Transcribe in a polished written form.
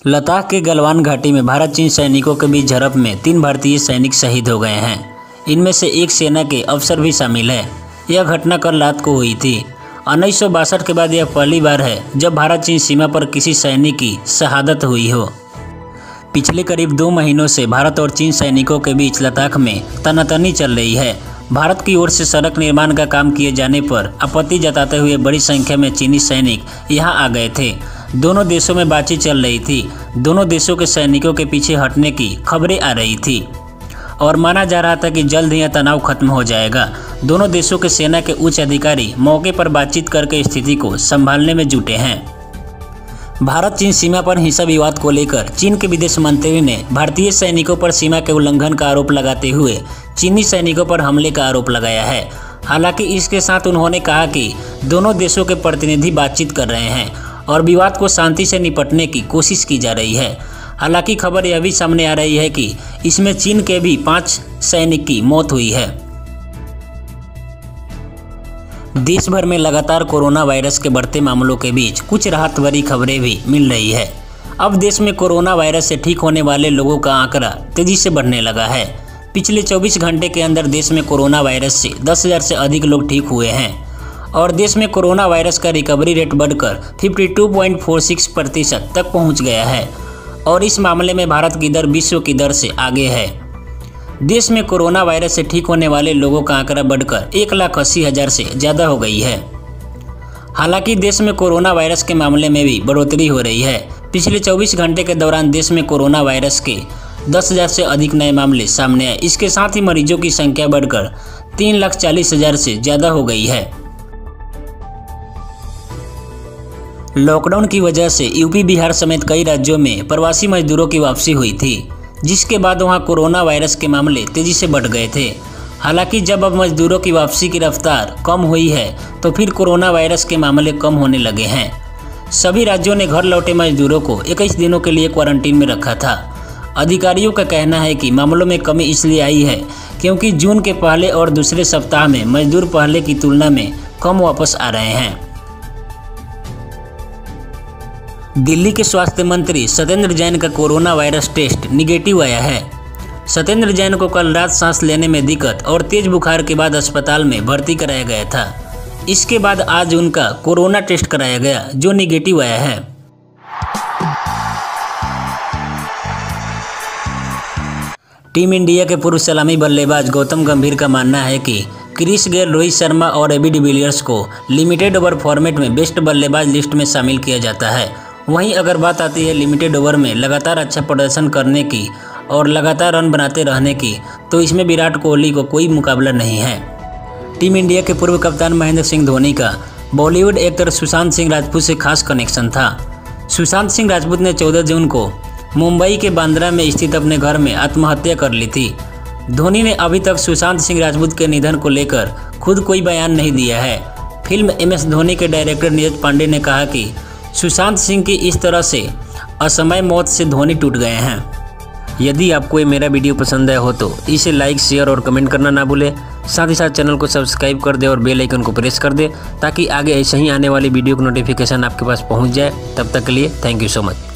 लद्दाख के गलवान घाटी में भारत चीन सैनिकों के बीच झड़प में 3 भारतीय सैनिक शहीद हो गए हैं। इनमें से एक सेना के अफसर भी शामिल है। यह घटना कल रात को हुई थी। 1962 के बाद यह पहली बार है जब भारत चीन सीमा पर किसी सैनिक की शहादत हुई हो। पिछले करीब 2 महीनों से भारत और चीन सैनिकों के बीच लद्दाख में तनातनी चल रही है। भारत की ओर से सड़क निर्माण का काम किए जाने पर आपत्ति जताते हुए बड़ी संख्या में चीनी सैनिक यहां आ गए थे। दोनों देशों में बातचीत चल रही थी। दोनों देशों के सैनिकों के पीछे हटने की खबरें आ रही थी और माना जा रहा था कि जल्द ही यह तनाव खत्म हो जाएगा। दोनों देशों के सेना के उच्च अधिकारी मौके पर बातचीत करके स्थिति को संभालने में जुटे हैं। भारत चीन सीमा पर हिंसा विवाद को लेकर चीन के विदेश मंत्री ने भारतीय सैनिकों पर सीमा के उल्लंघन का आरोप लगाते हुए चीनी सैनिकों पर हमले का आरोप लगाया है। हालांकि इसके साथ उन्होंने कहा कि दोनों देशों के प्रतिनिधि बातचीत कर रहे हैं और विवाद को शांति से निपटने की कोशिश की जा रही है। हालांकि खबर यह भी सामने आ रही है कि इसमें चीन के भी 5 सैनिक की मौत हुई है। देश भर में लगातार कोरोना वायरस के बढ़ते मामलों के बीच कुछ राहत भरी खबरें भी मिल रही है। अब देश में कोरोना वायरस से ठीक होने वाले लोगों का आंकड़ा तेजी से बढ़ने लगा है। पिछले 24 घंटे के अंदर देश में कोरोना वायरस से 10,000 से अधिक लोग ठीक हुए हैं और देश में कोरोना वायरस का रिकवरी रेट बढ़कर 52.46% तक पहुंच गया है और इस मामले में भारत की दर विश्व की दर से आगे है। देश में कोरोना वायरस से ठीक होने वाले लोगों का आंकड़ा बढ़कर 1,80,000 से ज़्यादा हो गई है। हालांकि देश में कोरोना वायरस के मामले में भी बढ़ोतरी हो रही है। पिछले 24 घंटे के दौरान देश में कोरोना वायरस के 10,000 से अधिक नए मामले सामने आए। इसके साथ ही मरीजों की संख्या बढ़कर 3,40,000 से ज़्यादा हो गई है। लॉकडाउन की वजह से यूपी, बिहार समेत कई राज्यों में प्रवासी मजदूरों की वापसी हुई थी, जिसके बाद वहां कोरोना वायरस के मामले तेजी से बढ़ गए थे। हालांकि जब अब मजदूरों की वापसी की रफ्तार कम हुई है तो फिर कोरोना वायरस के मामले कम होने लगे हैं। सभी राज्यों ने घर लौटे मजदूरों को 21 दिनों के लिए क्वारंटीन में रखा था। अधिकारियों का कहना है कि मामलों में कमी इसलिए आई है क्योंकि जून के पहले और दूसरे सप्ताह में मजदूर पहले की तुलना में कम वापस आ रहे हैं। दिल्ली के स्वास्थ्य मंत्री सत्येंद्र जैन का कोरोना वायरस टेस्ट निगेटिव आया है। सत्येंद्र जैन को कल रात सांस लेने में दिक्कत और तेज बुखार के बाद अस्पताल में भर्ती कराया गया था। इसके बाद आज उनका कोरोना टेस्ट कराया गया जो निगेटिव आया है। टीम इंडिया के पूर्व सलामी बल्लेबाज गौतम गंभीर का मानना है कि क्रिस गेल, रोहित शर्मा और एबी डिविलियर्स को लिमिटेड ओवर फॉर्मेट में बेस्ट बल्लेबाज लिस्ट में शामिल किया जाता है। वहीं अगर बात आती है लिमिटेड ओवर में लगातार अच्छा प्रदर्शन करने की और लगातार रन बनाते रहने की, तो इसमें विराट कोहली को कोई मुकाबला नहीं है। टीम इंडिया के पूर्व कप्तान महेंद्र सिंह धोनी का बॉलीवुड एक्टर सुशांत सिंह राजपूत से खास कनेक्शन था। सुशांत सिंह राजपूत ने 14 जून को मुंबई के बांद्रा में स्थित अपने घर में आत्महत्या कर ली थी। धोनी ने अभी तक सुशांत सिंह राजपूत के निधन को लेकर खुद कोई बयान नहीं दिया है। फिल्म MS धोनी के डायरेक्टर नीरज पांडे ने कहा कि सुशांत सिंह की इस तरह से असमय मौत से धोनी टूट गए हैं। यदि आपको ये मेरा वीडियो पसंद आया हो तो इसे लाइक, शेयर और कमेंट करना ना भूलें। साथ ही साथ चैनल को सब्सक्राइब कर दे और बेल आइकन को प्रेस कर दे ताकि आगे ऐसे ही आने वाली वीडियो की नोटिफिकेशन आपके पास पहुंच जाए। तब तक के लिए थैंक यू सो मच।